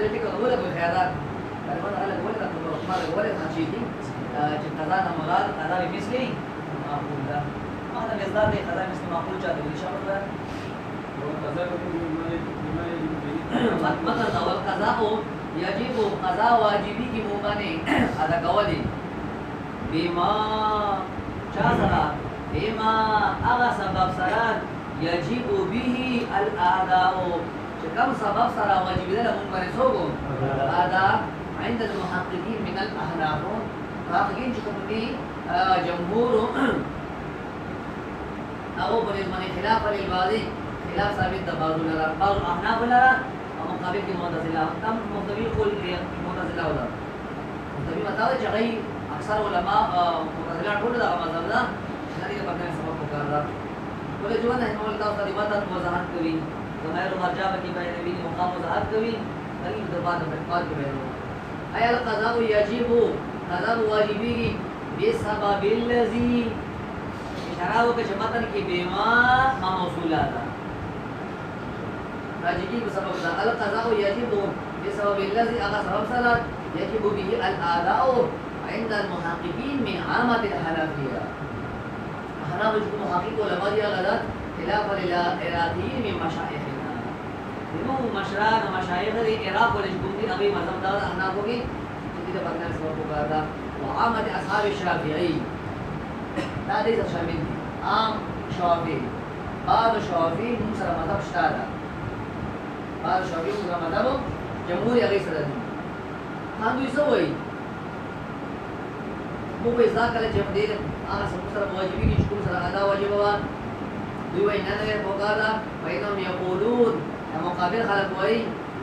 ذلك هو اللي بخيارات كلمات على الولد الرحمن الولد ماشي قضاء مراد قضاء بمثل معقول ده هذا مصدر ده قضاء مثل معقول جاده ان شاء الله والقضاء بما يجب به مثلا والقضاء يجب قضاء واجبي کی مبانی ادا کولی بما چاسرا بما اغا سبب سران يجب به الاداء كم سبب سرا واجب ده مبانی سوگو ادا عند المحققين من الاحناف محققين چکمنی جمهور او بنظمان خلاف للبعض خلاف ثابت بعض الاحناف لرا مقابل کی معتزلہ تم مختلف قول معتزلہ ولا مختلف مطلب چې غي اکثر علما معتزلہ ټول دا مذهب دا چې دې په باندې سبب وکړه ولې ژوند نه مولا تاسو د عبادت وضاحت کوي غیر مرجع کی بیان وی مقام وضاحت کوي دلیل د بعد په بعد بیان ایا القضاء يجب قضاء واجبي بسبب الذي اشاره وکړه متن کې بما ما موصوله ده راجعي بسبب القضاء يجب بسبب الذي أغا سبب صلاة يجب به الآداء عند المحققين من عامة الحنفية الحنف يجب محقق علماء دي غلط خلافا للعراقيين من مشايخنا دنو مشران ومشايخ دي عراق ولجبون دي أبي مذهب دار الحنف ہوگی جدید بدنا سبب وقادا وعامة أصحاب الشافعي دا دي شامل عام شافعي بعض شافعي ممسر مذهب شتادا بعض شافعي مذهب مذهب جمهور یې سره دي هم دوی څه وایي مو په ځکه کله چې دې هغه سره واجبي دي چې کوم سره ادا واجب و دوی وایي نه نه وکړه وایي یقولون مقابل خلک وایي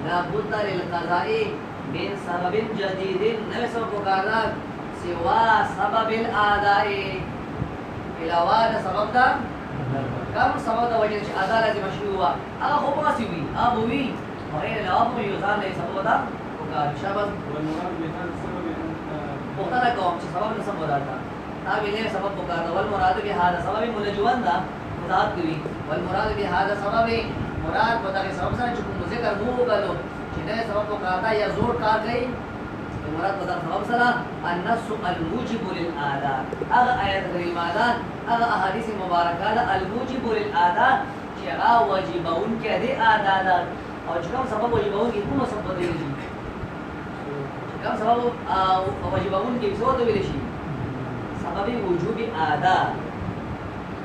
لا بد للقضاء من سبب جديد نه سبب وکړه سوا سبب الاداء علاوه د سبب دا کوم سبب د وجه چې ادا لازم شي هوا هغه خو پاسي وي ابو وي وغير الأب يزال ليس سبب ده وقال شباب والمراد بهذا السبب مختلف قوم سبب نسب وراتا تابع ليه سبب وقال والمراد بهذا سبب ملجوان ده مضاد کوي والمراد بهذا سبب مراد په دغه سبب سره چې کوم ذکر مو وکړو چې دا سبب وکړه یا زور کار کوي مراد په دغه سبب سره النص الموجب للآداء هغه آیات کریمه ده هغه احادیث مبارکه ده الموجب للآداء چې هغه واجبون کې دي آداء ده او چې کوم سبب واجبون کې کوم سبب دی کوم سبب واجبون کې څه ته ویل شي سبب وجوب ادا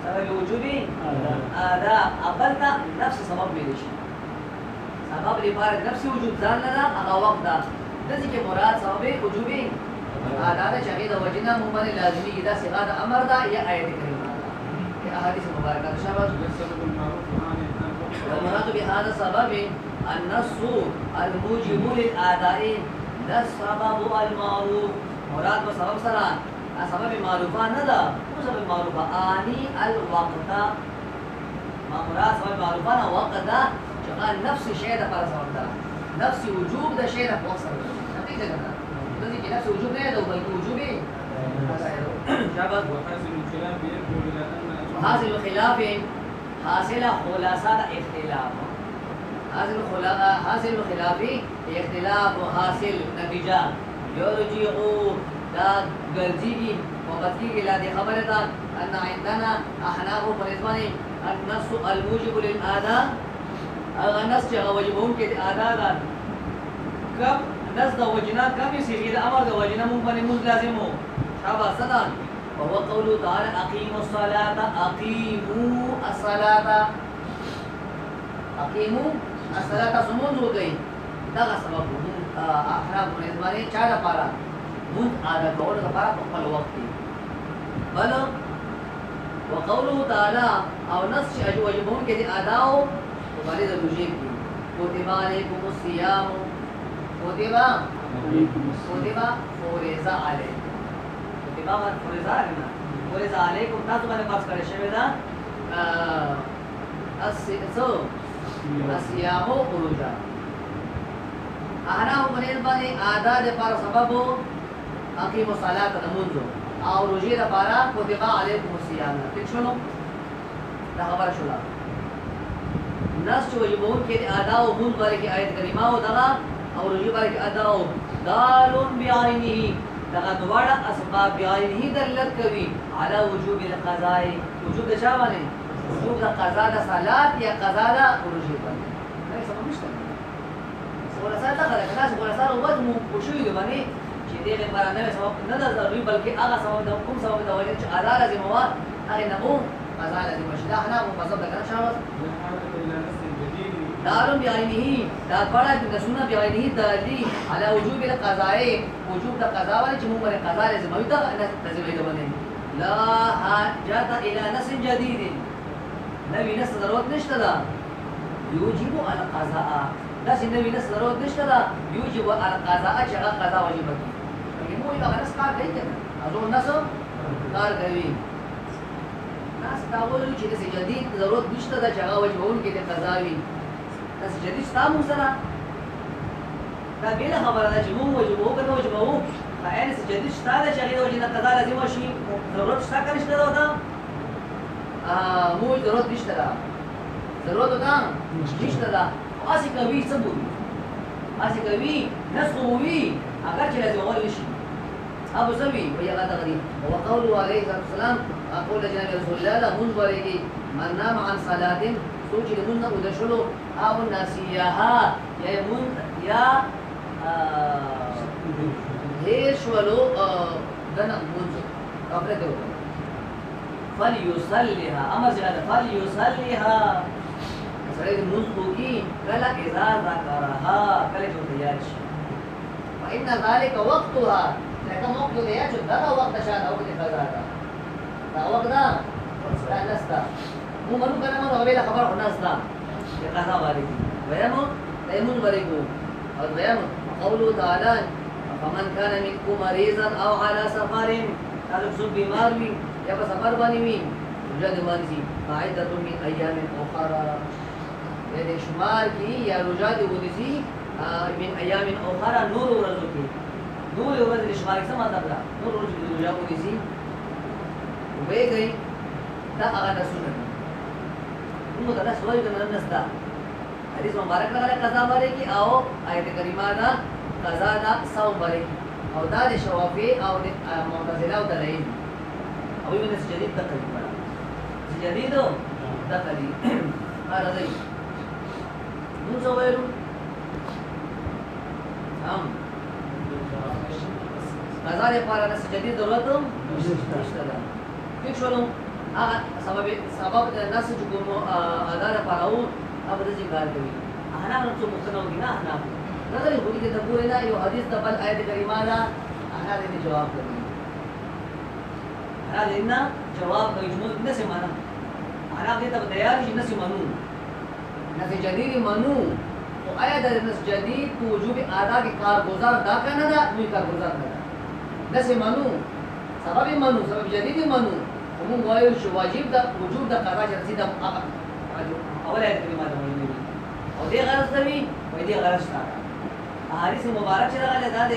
سبب وجوب ادا اولنا نفس سبب ویل شي سبب لپاره نفس وجوب ځان نه هغه وخت دا د دې کې مراد سبب وجوب ادا د شهید د وجنا مبن لازمي دا صيغه د امر دا یا آیت کریمه دا یا احادیث مبارکه شابه السبب المعروف عن والمراد بهذا السبب النص الموجب للآداء ده السبب المعروف مراد بسبب سرا سبب معروفه نه ده مو سبب معروفه اني الوقت ما مراد سبب معروفه نه وقت ده چې نفس شی ده پر سبب ده نفس وجوب ده شی ده په سبب ده نتیجه ده د دې کې نفس وجوب نه ده بلکې وجوبي شابه وحاصل الخلاف يرجو الى ان حاصل الخلاف حاصل خلاصه اختلاف حاصل خلافي اختلاف حاصل نتیجه يرجعو دا ګرځيږي وبتي لا دي خبره ده ان عندنا احناف فرزماني النص الموجب للاداء النص چې واجبون کې ادا ده کم نص د وجنا کم سي د امر د وجنا مون باندې مون لازمو شابه صدا وهو قوله تعالى اقيموا الصلاه اقيموا الصلاه سمون جو گئی دا سبب احرام فرزماني چا لپاره مون ادا کول لپاره په خپل وخت کې بل وقوله تعالى او نص چې واجبون کې ادا او باندې د روزې کې كتب عليكم الصيام كتب فرض عليكم كتب فرض علينا فرض عليكم تاسو باندې پاس کړی شوی دا الصيام خروجا احنا باندې ادا د پر سبب اقیم الصلاه نمونځ او روزې لپاره كتب عليكم الصيام تښونو دا خبره شوه ناس چې وجبون کې ادا او هم باندې آیت کریمه او دغه او روزي باندې ادا او دال بعینه دغه دواړه اسباب بعینه دلالت کوي على وجوب القضاء وجوب د چا باندې وجوب د قضا د صلات یا قضا د روزي باندې نه سمه نشته ولا سره دا کله ولا سره وځم او شوې دی باندې چې دې لپاره نه سبب نه د ضروري بلکې هغه سبب د کوم سبب د وجه چې ادا لازم هو هغه نه او قضا لازم شي دا نه مو مذهب د شاوس دارم بعینه دا پړه د سنت بعینه دلی على وجوب القضاء وجوب د قضا ولې چې موږ باندې قضا لازم وي دا لازم دی باندې لا حاجه الى نص جديد نبی نص ضرورت نشته دا يوجب على القضاء دا چې نبی نص ضرورت نشته دا يوجب على القضاء چې هغه قضا واجب دي موږ دا نص کار کوي کنه ازو نص کار کوي ناس دا وایي چې د جديد ضرورت نشته دا چې هغه واجبون کې د قضا وي ناس جديد ستاسو سره دا بیل خبره ده چې موږ واجب وو کنه واجب وو فعین څه جديد ستاسو چې هغه وجه قضا لازم شي ضرورت شته کنه شته دا مو ضرورت نشته دا ضرورت دا نشته دا اسی کوي څه بوي اسی کوي نسخوي اگر چې لازم اول شي ابو زوی ويغا تغري هو قوله عليه الصلاه والسلام اقول جناب رسول الله منبري من نام عن صلاه سوچ لمن ودشلو او ناسيها يا من يا هيش ولو دنا منذ افرده فليصليها امر زياده فليصليها سره منذ کی کلا اذا ذكرها کله جو تیار شي فان ذلك وقتها لکه وقت دی چې دا وخت شاده او د قضا دا وخت دا نستا مو منو کنه مو اوله خبر نستا چې قضا باندې ویمو تیمون باندې او ویمو قوله تعالی فمن كان منكم مريضا او على سفر تعلق سو بیمار وي یا په سفر باندې وي رجا د باندې قاعده من ايام اخرى دې شمار کی یا رجا د ودسی من ايام اخرى نور ورځو کې نور ورځ د شمار څه مطلب ده نور ورځ د رجا ودسی وې گئی دا هغه سنت موږ دا سوال کوم نستا حدیث مبارک راغلی قضا باندې کې او آیت کریمه دا قضا دا صوم باندې او دا د شوافی او د معتزله او دلایل او یو نس جدید تقلید پڑا جدید تقلید راځي موږ وایو هم قضا لپاره نس جدید ضرورت نشته ده یک شولو هغه سبب د نس چې کوم ادا لپاره او هغه د ذکر کوي انا نو څه مستنو دي نه انا نظر یې وګورئ د پوره نه یو حدیث د بل آیت کریمه دا انا دې جواب کوي انا دې نه جواب کوي چې موږ نه سمانه انا دې ته تیار شي نه سمانو نس جدید منو او آیا د نس جدید په وجوب ادا کې کارگزار دا کنه دا نو کارگزار نه نس منو سبب منو سبب جدید منو موږ وایو چې واجب د وجوب د قضا چې رسید اوله آیت کریمه دا وایي او دې غرض دوی وایي دې غرض تا حدیث مبارک چې راغلی دا د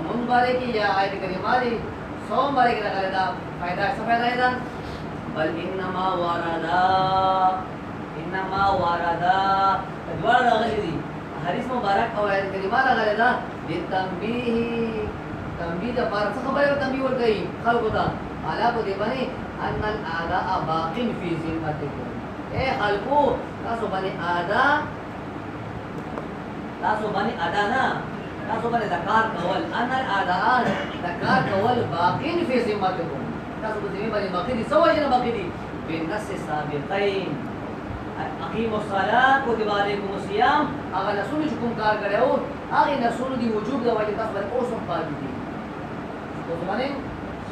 منبره کې یا آیت کریمه دی صوم باندې کې راغلی دا فائدہ څه فائدہ ده بل انما وردا دوار راغلی دي حدیث مبارک او آیت کریمه راغلی دا د تنبیه د بار څه خبره تنبیه ورکړي خلکو ته حالا په دې باندې ان الاعداء باقين في ذمتكم اے خلکو تاسو باندې ادا نه تاسو باندې ذکر کول ان الاعداء ذکر کول باقين في ذمتكم تاسو په دې باندې باقي دي سوى نه باقي دي بالنص سابقين اقيموا الصلاه كتب عليكم الصيام هغه نسونه چې کوم کار کړو هغه نسونه دي وجوب د واجب تاسو باندې اوس هم پاتې دي اوس باندې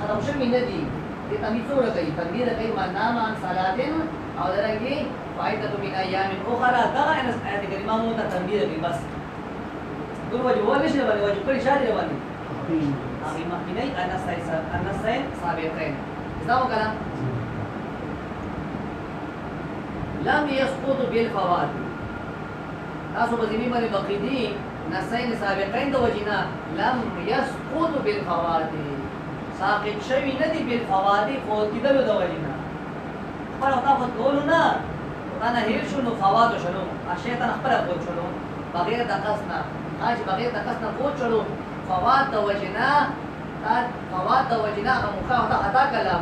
ختم شوی نه دي دې تنبیه څوره کوي تنبیه کوي من نام عن صلاه او درنګي فائدة من ايام اخرى دا آیت کریمه مو ته تنبیه کوي بس دغه واجب نشي باندې واجب کړی شاده باندې هغه مخکینی انساین سابقین دا وکړه لم يسقط بالفوات تاسو په دې باندې بقیدی نسین سابقین د وجینا لم يسقط بالفوات ساقط شوی نه دی بالفوات فوت کیدلو د وجینا پر او تاسو ټول نه انا هیر شنو فوات شنو شیطان خپل فوت شنو بغیر د قصنا حاج بغیر د قصنا فوت شنو فوات د وجینا تا فوات د وجنا مخا ته خطا کلا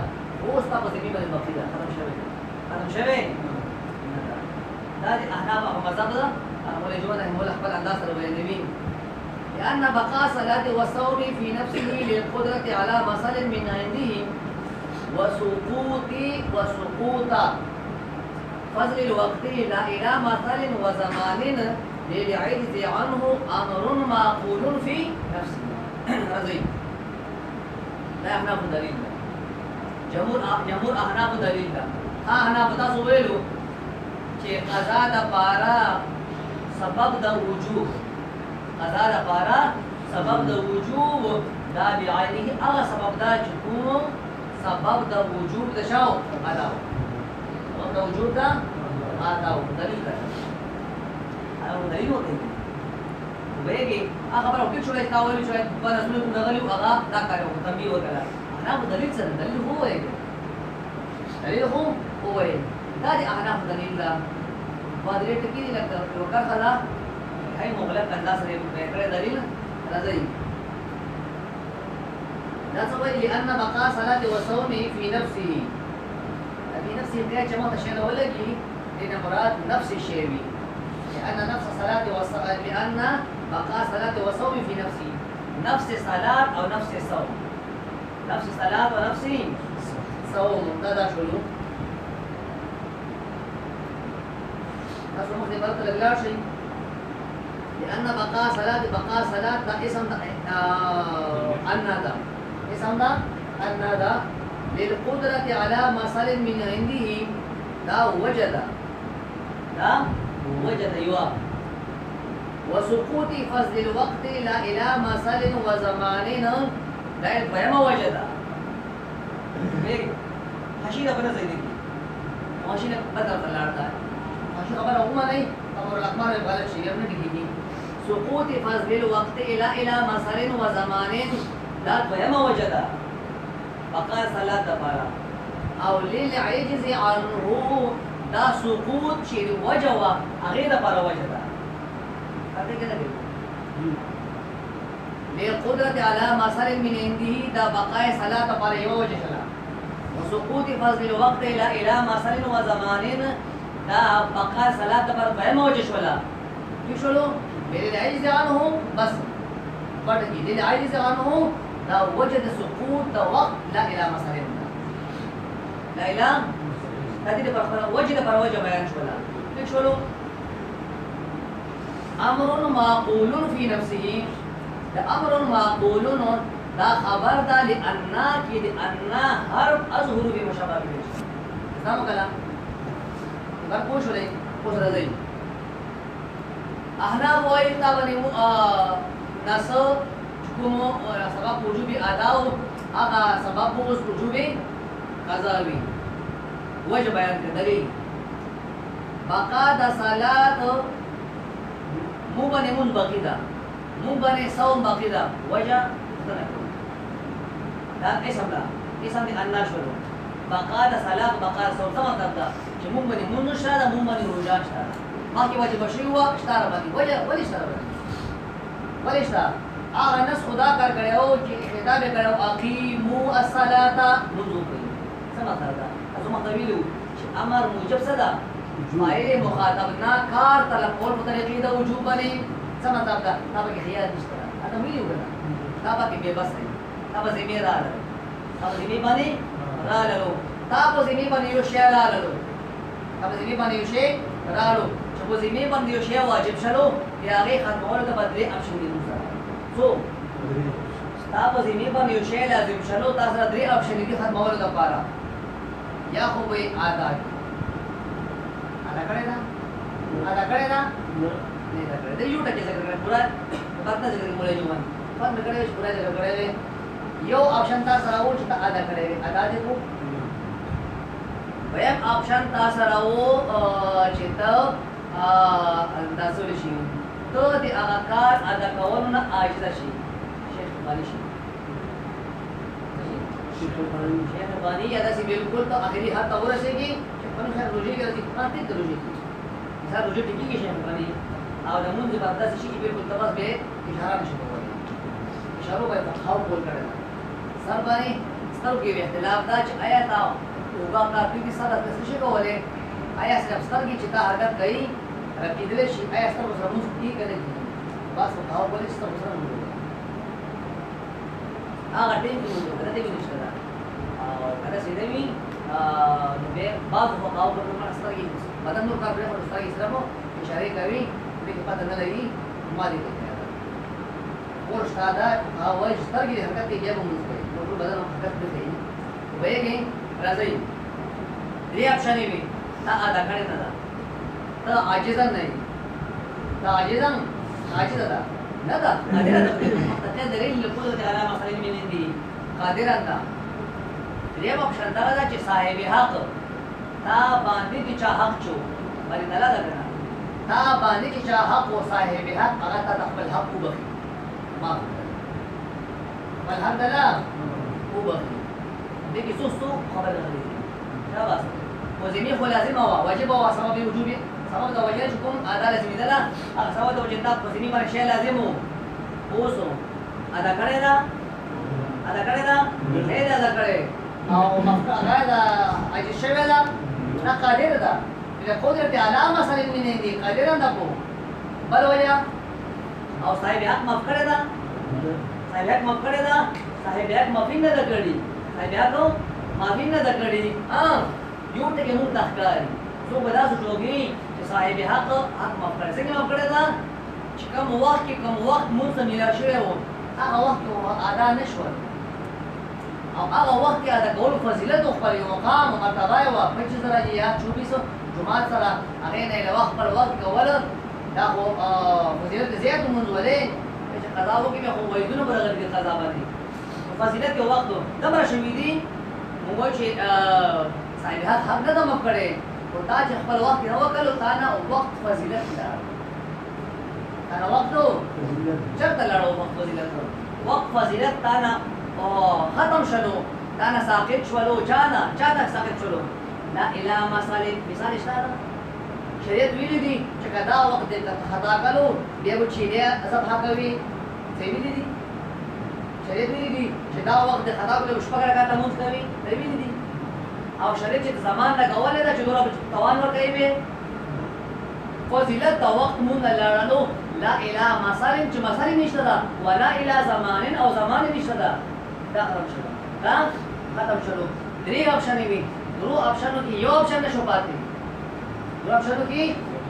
اوس تاسو دې باندې مفیدا ختم شوی دا دي احناف او مذهب ده ولې جوړه هم له خپل انداز سره بیانوي لأن بقاء صلاة والصوم في نفسه للقدرة على مثل من عنده وسقوط فضل الوقت لا إلى مثل وزمان للعجز عنه أمر معقول في نفسه رضي لا أحناف دليل جمهور أحناف دليل أحناف تاسو ویلو چې قضا د پارا سبب د وجوب قضا د پارا سبب د وجوب دا بعینه هغه سبب دا چې کوم سبب د وجوب د شاو ادا او د وجوب دا ادا دلیل ده او دلیل وته وګورئ هغه خبره وکړو چې تا ویل چې په رسول الله غلي هغه دا کارو تنبیه وکړه انا دلیل سره دلیل هو وایي دلیل هو وایي دا دي احناف دلیل ده وادرې ټکی دي لکه وکړه خلا هي مغلق انداز لري په دلیل راځي دا څه وایي لأن بقاء صلاة وصوم في نفسه كده جماعة الشيء ولكن لأن مراد نفس الشيء لأن نفس صلاة لأن بقاء صلاة وصوم في نفسه نفس صلاة أو نفس صوم نفس صلاة ونفس صوم ده شنو؟ نفس المخدم برد لله شيء لأن بقاء صلاة ده اسم النادى اسم ده النادى للقدرة على مثل من عنده دا وجد يوا وسقوط فضل الوقت لا إلى مثل وزمان دا بيما وجد حشيدة بنا زيدي حشيدة بدر فلارتا حشيدة خبر أمه نہیں خبر الأخبار غلط شيء ابن دقيقي سقوط فضل الوقت إلى مثل وزمان دا بيما وجد بقاء صلاة دپارا او للعجز عنه دا سقوط چیر وجوا اغیر دپارا وجه دا کہتے کیا لگے للقدرة على مثل من عنده دا بقاء صلاة دپارا یو وجه شلا وسقوط فضل الوقت الى مثل وزمان دا بقاء صلاة دپارا بهم وجه شلا کیوں شلو للعجز عنه بس پڑھ گی للعجز عنه دا وجد سقوط دا وقت لا إلى مثل لا إلى هذه وجد پر وجه بیان شولا ليش شلو أمر معقول في نفسه دا أمر معقول دا خبر دا لأن حرف أظهر بمشابه به اسلام کلام بر پوچھ رہے پوچھ رہے احناف وایي تا باندې نسو کوم سبب وجوب اداء هغه سبب وجوب قضا وی وجه بیان کړه دلیل بقا د صلات مو باندې مون باقی ده مو باندې صوم باقی ده وجه څنګه دا اسم ده اسم دي ان شروع بقا د صلات بقا صوم څه مطلب ده چې مو باندې مون نشه ده مو باندې روزه شته باقي وجه بشي هو اشتاره باندې وجه ولې اشتاره باندې ولې اشتاره هغه نس خدا کار کړو چې خطاب کړو اقیمو الصلاه وضو کوي څه مطلب ده تاسو مطلب ویلو چې امر موجب څه ده فاعل مخاطب نه کار طلب کول په طریقې د وجوب باندې څه مطلب ده دا به خیال نشته دا ویلو کنه دا به به بس دی دا به زمي رااله دا به زمي باندې رااله دا به زمي باندې یو شی رااله دا به زمي باندې یو شی رااله چې په زمي باندې یو شی واجب شلو یا هغه ختمول د بدلې اپشن دی سو تاسو زمي باندې یو شی لازم شلو تاسو درې اپشن دي ختمولو لپاره یا خو به ادا کړی نه دا کړی دی یو ټکی څنګه پورا پاتنه څنګه مولای جوړ پاتنه کړی پورا څنګه کړی یو اپشن تاسو راو چې ادا کړی ادا دې کو بیا اپشن تاسو راو چې ته اندازو شي تو دې هغه کار ادا کول نه عاجز شي شیخ باندې شي شیخ باندې یا داسې بالکل ته اخري حد ته ورسېږي چې په خیر روزي کې راځي پاتې ته روزي مثال روزي ټکی کې شیخ باندې او د مونږ په داسې شي کې بالکل تبس به اشاره نشي کولای اشاره به خاو کول کړي سر باندې سترګو کې اختلاف دا چې آیا تا اوبا کافي کې سره څه شي کولای آیا صرف سترګې چې تا حرکت کوي رپیدل شي آیا سترګو سره موږ کې کړی بس او بولې سترګو سره موږ هغه ټیم کې موږ کړی دی نشته دا او کله چې دی نو به بعض فقاو په کومه سترګې بدن نور کار کوي خو سترګې سره مو اشاره کوي دغه پته نه لري ما دې ورش دا هوا سترګې حرکت کې بیا موږ کوي نو ټول بدن حرکت کوي وایي راځي دې اپشن وي تا ادا کړی نه دا ته عاجزان نه تا عاجزان عاجز ده نه دا قادر ده ته درې لپاره د علامه خلیل مين دي قادر ده دې اپشن دا ده چې صاحب حق تا باندې چې چا حق چو باندې نه لاله کنه تا باندې چې چا حق او صاحب حق هغه ته خپل حق وبخي ما الحمد لله وبخي دې کې څه خبره ده دا بس وزمي خو لازم او واجب او سبب وجوب سبب د وجه چې کوم ادا لازم ده لا هغه سبب د وجه د وزمي باندې شی لازم اوسو ادا کړی دا نه ادا کړی او مفکر دا اجي شوی دا نه قادر ده د قدرت علامه سره من دي قادر نه کو بل وجه او صاحب حق مفکر ده صاحب حق مفکر ده صاحب حق مفین نه کړی صاحب حق مفین نه کړی یو ټکی مونږ تخکاری څو به داسې جوړوي چې صاحب حق مفکر څنګه مفکر ده چې کوم وخت مونږ ته میلا شوی و هغه وخت ادا نشول او هغه وخت کې ادا کول فضیلت او خپل مقام او مرتبه او 25 درجه یا 24 جمعات سره هغه نه له وخت پر وخت کول دا خو فضیلت زیات مونږ ولې چې قضا وکړي خو وایدونه برغه دي قضا باندې فضیلت یو وخت دمر شوی دي موږ چې صاحب حق نه دم کړي او تا چې خپل وخت نه وکړو تا نه وخت فضیلت ده تا وخت چرته لاړو وخت فضیلت تا نه ختم شلو تا نه ساقط شلو چاته ساقط شلو لا اله مثال اشاره شریعت ویلي دي چې کدا وخت دې خطا کړو بیا و چې دې سب حقوي څه ویلي دي شریعت ویلي دي چې دا وخت خطا کړو شپږ رکعاته مونږ کوي ویلي دي او شریعت چې زمان لګولې ده چې دوره توان ورکوي به فضیلت د وخت مونږ لړلو لا اله مثال چې مثال نشته ده ولا اله زمان او زمان نشته ده دا ختم شلو درې اپشن وي درو اپشنو کې یو اپشن نشو پاتې درو اپشنو کې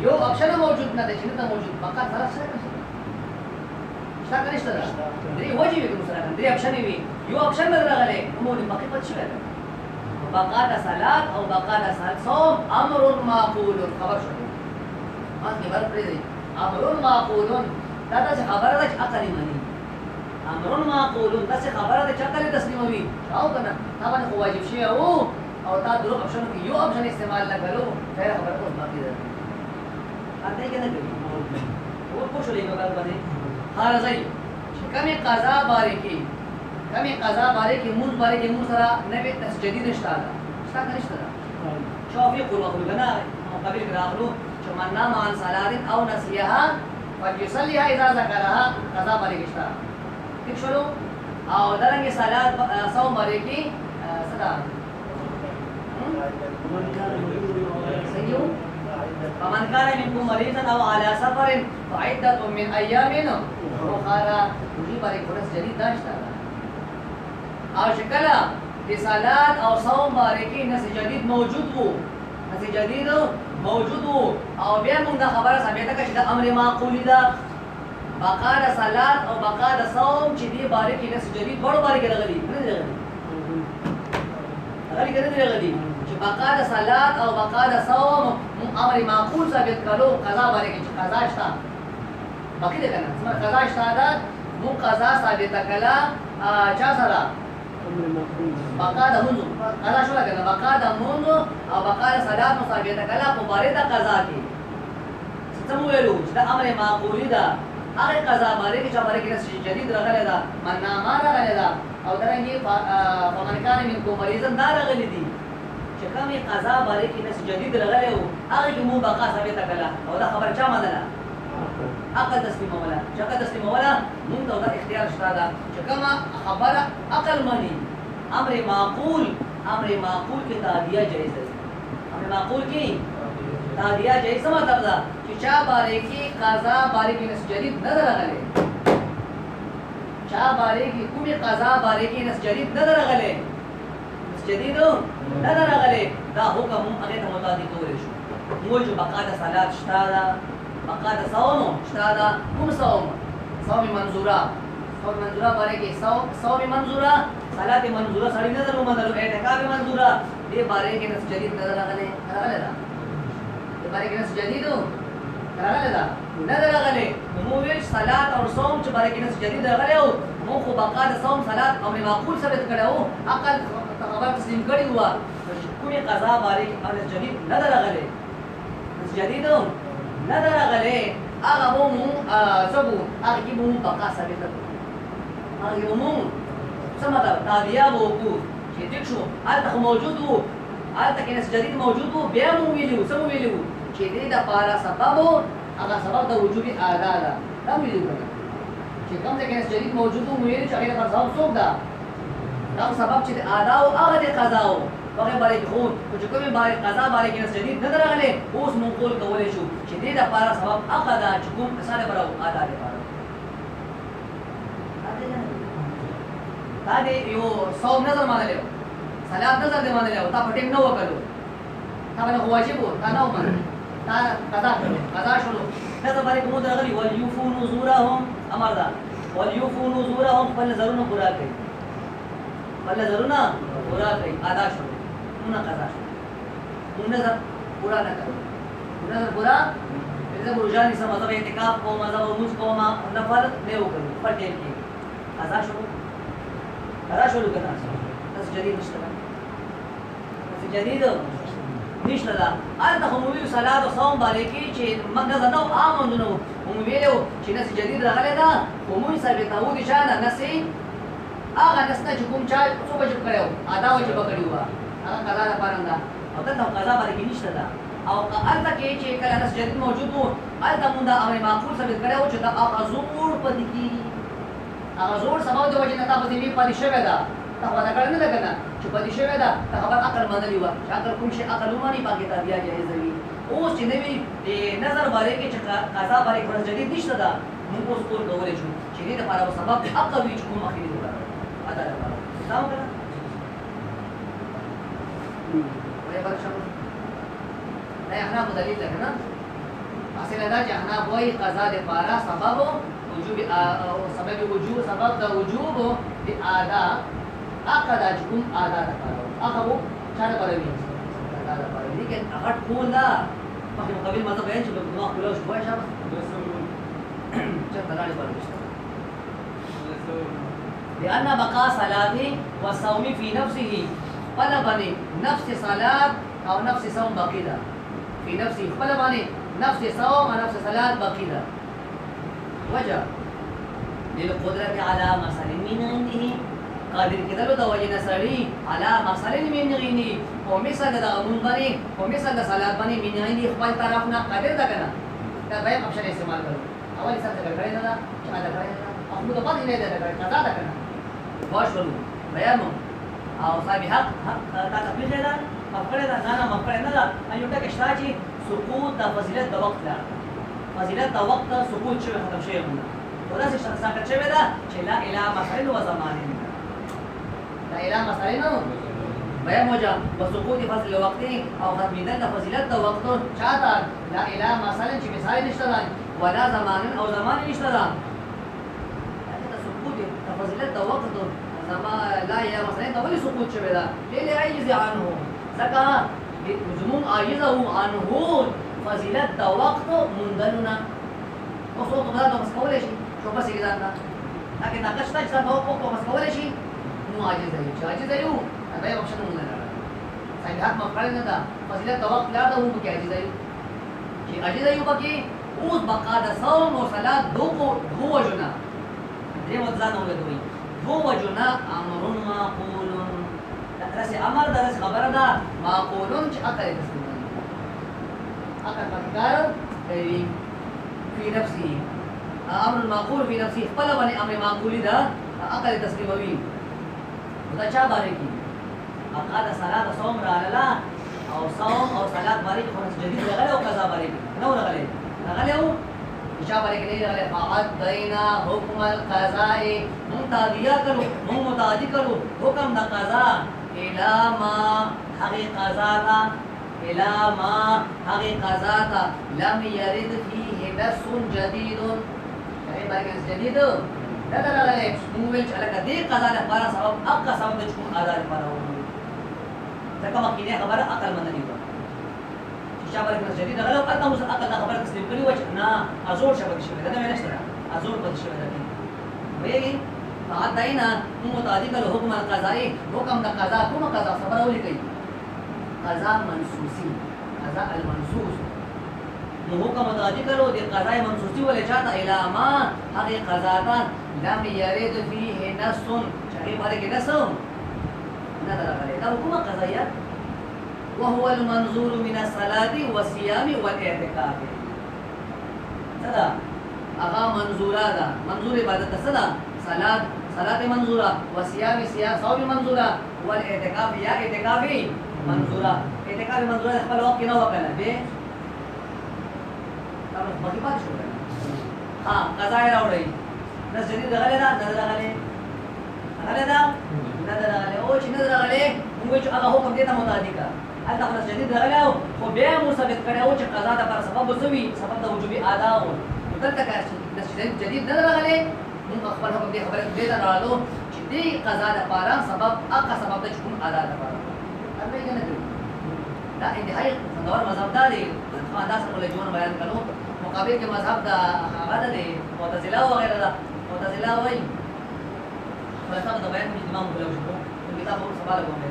یو اپشن موجود نه ده چې نه موجود فقط طرف سره نشته ده درې وجه وي کوم سره درې اپشن وي یو اپشن نه راغلی نو د باقي پات شي بقاء صلات او بقاء صوم امر معقول خبر شو ما کې بل پرې امر معقول دا څه خبره ده چې عقل مانی امر معقول دا څه خبره ده چې عقل تسلیموي او کنه دا باندې خو واجب شي او تا درو اپشن کې یو اپشن استعمال نه کړو خیر خبره اوس باقي ده اته کې نه کوي او کو شو لیکو باندې هر ځای چې کومه قضا باندې کمی قضا باره کې مون سره نوې تسجدید نشته نشته شافعي قول بنا مقابل راغلو چې من نام عن صلاه او نسيها فليصليها اذا ذكرها قضا باره کې شته ٹھیک شلو او درنګ صلات صوم باره کې صدا فمن كان منكم مريضا او على سفر فعدة من ايام اخرى دې باره کې ورس جديد داشته او شکلا رسالات او صوم بارکی نس جدید موجود وو او بیا موږ دا خبره ثابته کړه چې دا امر معقول ده بقا د صلات او بقا د صوم چې دی بارکی نس جدید ورو بارکی راغلي چې بقا د صلات او بقا د صوم امر معقول ثابت کړو قضا بارکی چې قضا شته باقي ده کنه څنګه قضا شته دا مو قضا ثابت کړه چا سره بقا د منځ قضا شو لګنه بقا د منځ او بقا د صلات مصابيته کلا په باره د قضا کې څه مو ویلو چې د امر معقولی ده هغه قضا باندې چې باندې کې جدید راغلی ده من نامه راغلی ده او درنګي فمن کان منکم مریضا دا راغلی دي چې کومه قضا باندې کې جدید راغلی او هغه کې مو بقا ثابته کلا او دا خبر چا منله عقل تسلیموله چې عقل تسلیموله موږ ته دا اختیار شته ده چې کومه خبره عقل مانی امر معقول کی تعدیہ جائز ہے امر معقول کی تعدیہ جائز څه مطلب ده چې چا باره کې قضا باره کې نس جدید نه درغله چا باره کې کومه قضا باره کې نس جدید نه درغله نس جدید نه درغله دا حکم هغه ته متعدی کول شو موجب بقا د صلات شتا دا بقا د صوم شتا دا کوم صوم منظوره باره کې صوم منظوره صلات منظوره سړی نه درو مدلو اعتکاف منظوره دې باره کې نس جدید نه درغله دا باره کې نس جدید راغله دا نه راغله نو ویل صلات او صوم چې باره کې نس جدید راغله او مو خو بقا د صوم صلات او معقول ثابت کړو عقل خبر تسلیم کړی و کومه قضا باره کې نس جدید نه راغله نس جدید نه راغله هغه مو سبو هغه کې مو بقا ثابت کړو هغه مو سمدا تعدیه وو چې دې شو هغه موجود وو هغه کې نس جدید موجود وو بیا مو ویلو سمو ویلو چې دې د پارا سبب هغه سبب د وجوب ادا ده دا ویلو کنه چې کوم ځای کې نس جدید موجود وو ویل چې هغه قضا څوک ده دا سبب چې ادا او هغه د قضا او هغه باندې خو چې کومه باندې قضا باندې کې نس جدید نه درغله اوس مو کول کولای شو چې دې د پارا سبب هغه ده چې کوم مثال برو ادا ده دا دې یو صوم نظر مانلو صلات نظر دې مانلو تا پټیم نو وکړو تا باندې واجب و تا نو مان تا قضا شروع نظر باندې کوم درغلي وليوفوا نذورهم امر دا وليوفوا نذورهم بل نظرونه پورا کړي ادا شروع نو قضا شروع نظر پورا نه کړو نظر پورا دې روزانه سم مطلب اعتکاف کو مذهب موږ کوما نفل نه وکړو پټیم کې قضا شروع کنا نس جدید نشته دا البته خو موږ صلات او صوم باندې کې چې موږ زده او امندونو موږ ویلو چې نس جدید راغلی دا خو موږ ثابتو دي چې نس هغه نس نه چې کوم چا څو بجې کړو ادا واجب کړیو هغه قضا نه پرنده او دا قضا باندې کې نشته دا او البته کې چې کله نس جدید موجود وو البته موږ دا امر معقول ثابت کړو چې دا هغه زور پد کی هغه زور سبب د وجه نه تاسو دې پاتې شوی دا تاسو دا کړنه نه کنه چې پاتې شوی دا خبر عقل منلی و چې عقل کوم شي عقل ومني باقي تابعیا جایز وي اوس چې نوی د نظر باندې کې چې قضا باندې پر جدید نشته دا موږ اوس کول کولای شو چې دې لپاره سبب عقل وي چې کوم اخیری وکړه ادا لپاره دا وکړه وای بچو نه احنا دلیل ده کنه اصل دا چې احنا وای قضا لپاره سبب وجوب سبب وجوب سبب د وجوب د ادا اقد اجكم ادا لپاره هغه وو چا لپاره وی ادا لپاره لیکن هغه ټول دا په مقابل مطلب بیان چې په ګناه کولو شوی شابه چې تلاړي پرېښته لأن بقاء صلاة وصوم في نفسه طلبني نفس صلاة أو نفس صوم بقيدة في نفسه طلبني نفس صوم ونفس صلاة بقيدة وجه للقدرة على مسألة من عنده قادر کېدلو د وجې نه سړي على مسألة من عنده او مثل د غمون باندې او مثل د صلات باندې من عنده خپل طرف نه قادر ده کنه دا به اپشن استعمال کړو اول څه څنګه کړی نه دا چې دا کړی او نو د پاتې نه ده کړی قضا ده کنه واښو بیان او صاحب حق تا تفریح ده مفکړه ده نه مفکړه نه ده ایو ټکه شته چې سقوط د فضیلت د وخت لاره فضیلت د وخت سقوط شوی ختم شوی مونږ ودا چې څنګه شوی ده چې لا اله مسائل و زمان لا اله مسائل نو بیان موجه وسقوط فضل الوقت او ختمیدل د فضیلت د وخت چاته لا اله مسائل چې مثال نشته ده ولا زمان او زمان نشته ده دا سقوط د فضیلت د وخت زمان لا اله مسائل د ولې سقوط شوی ده لې عاجز عنه ځکه زمون عاجزه عنه فضیلت د وخت مندلونه او څو په دا د مسکول شي شو بس کې ځان دا لکه دا کښته چې تاسو په مسکول شي نو عاجز دی چې عاجز دی نو هغه یو څه نه لري څنګه ما کړل نه دا فضیلت د وخت لا ده هو کې عاجز دی چې عاجز دی پکې اوس بقا د صوم او صلات دو وجنا دې وځان ولګوي دو وجنا امر معقول دا څه امر دا خبره ده معقول چې اکل تسلیم اکل پکار في نفسه امر معقول في نفسه خپل باندې امر معقول ده اقل تسلیموي دا چا باره کی اقا دا صلاة صوم را لالا او صوم او صلاة باره کی خونس جدید لغلی او قضا باره کی نو لغلی او چا باره کی نہیں لغلی فعدینا حکم القضائی متعدیہ کرو متعدی کرو حکم دا قضا الى ما حقی قضا تا الى ما حقی قضا تا لم يرد فيه نص جدید شاہی باره کی جدید دا دا لغلی مویل چلکا دی قضا لپارا سبب اقا سبب دا چکون آدھا لپارا ہو ځکه مخکینی خبره عقل منه دی چې شابه کې جديد غلو قطع مس عقل دا خبره تسلیم کړی و چې نه ازور شبه شي دا نه نشته ازور پد شي دا ویږي فعدینا متعدی کله حکم القضائی حکم د قضا کومه قضا خبره ولي کوي قضا منصوصی قضا المنصوص نو حکم متعدی کله د قضا منصوصی ولې چاته اله ما هغه قضا ته لم يرد فيه نص چې باندې کې نص نظر عليه ده حكومة قضائية وهو المنظور من الصلاة والصيام والاعتكاف صدا أغا منظورا ده منظور عبادت صدا صلاة منظورة وصيام صوم منظورة والاعتكاف يا اعتكافي منظورة اعتكاف منظورة خپل وقت نه وکړه به تاسو باقي پات شو ها قضاء راوړی نس جديد غلې ده نظر غلې نظر غلې او چې نظر غلې موږ چې هغه حکم دې ته متعدی کا هلته خلاص جديد غلې خو بیا مو ثابت کړی او چې قضا د پر سبب وسوي سبب د وجوبي ادا او دلته کار چې نس جديد نظر غلې موږ خپل حکم دې خبره دې ته راړو چې دې قضا د پر سبب اقا سبب د چون ادا د پر هغه یې نه دا انتهایی نور مذهب داري خاندان سره له جون بیان کړو مقابل کې مذهب دا هغه د معتزله او غیره دا معتزله وایي فلسفه د بیان کې امام بوله شو په کتاب او سوال کوم دی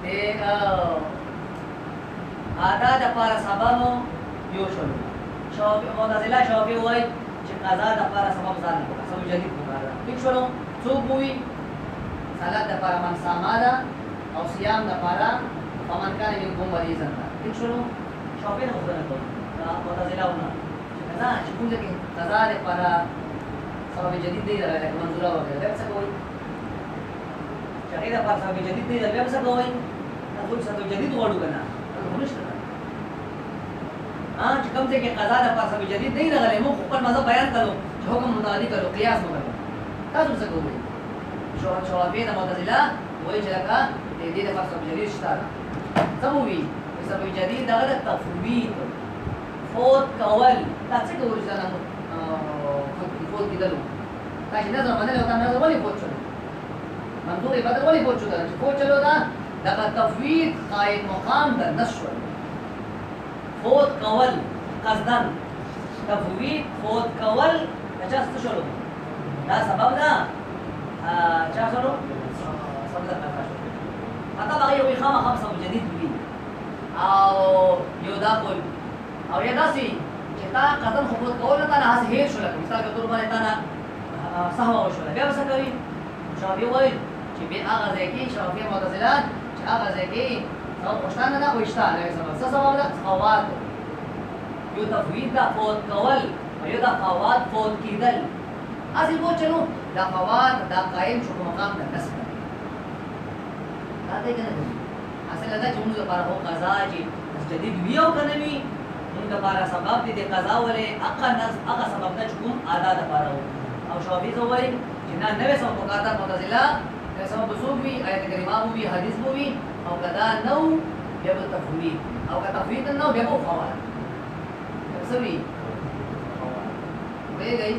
چې ادا د پر سبب یو شول شافعي معتزله شافعي وایي چې قضا د پر سبب ځان نه سبب جديد وکړه ټیک شو څوک وایي صلات د پر من ساماده او صيام د پر فمن كان منكم مريضا ٹھیک شو شافعي نه خبره کوي معتزله ونه نه چې کوم ځکه قضا د پر سبب جديد دی لکه منظوره وغیرہ دا څه کوي شهیدا پر سبب جديد دی دا څه کوي تاسو سبب جديد وړو کنه ونشته چې کوم ځکه قضا د پر سبب جديد دی راغلی مو خپل مذهب بیان کړو چې حکم متعدی کړو قیاس وکړو تاسو څه کوي شافعي د معتزله وایي چې لکه دې د پر سبب جديد شته سموي سبب جديد دغه تفویض فوت کول دا څه کوي چې فوت کېدلو دا چې نظر باندې او نظر ولې فوت شو منظور عبادت ولې فوت شو دا چې فوت چلو دا دغه تفویض قائم مقام د نشو فوت کول قصدن تفویض فوت کول دا څه شو دا سبب دا چا شو سبب دا حتی هغه یو خامخا سبب جديد وي او یو دا کول او یا داسې چې تا قدم خبرت کول نه هڅه هیر شو لکه مثال په تور باندې تا نه سهوا وشو بیا څه کوي شافعي وایي چې به هغه ځای کې شافعي معتزله چې هغه ځای کې او خوشتانه نه خوشتا نه سبب څه سبب ده فوات یو تفویض دا فوت کول او یو دا فوات فوت کېدل اصل کو چلو دا فوات دا قائم شو مقام د نسب دا دې کنه اصل دا چې موږ لپاره هو قضا چې جديد ویو کنه وی موږ لپاره سبب دې قضا ولې اقا سبب د کوم ادا د لپاره او شافعي وایي چې نه نوې سم وکړه معتزله سبب سوبي آیت کریمه وی حدیث وی او کدا نو بیا په تفویض او کدا تفویض نو بیا په فوات سوي وی گئی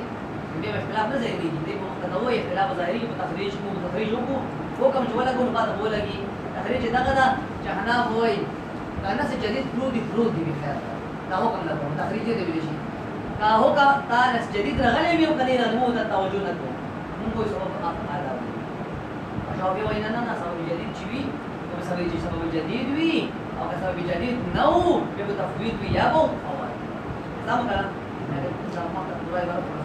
بیا اختلاف نه ځای دی دې په نوې اختلاف ظاهري په تخریج کو حکم جو ولا ګون بعد بولګي تخریج دغه دا جهنم وای دا نس جديد فرود دی بخیر دا حکم نه کوم تخریج دی ویل شي دا حکم دا نس جديد رغلی وی او کله رغمو ته توجه نه کوم موږ کوئی سبب ادا شافعي وای نه نه سبب جديد چی وی نو سبب جديد وی او که سبب جديد نو به تفویض وی یا بو او زموږه نه زموږه پورا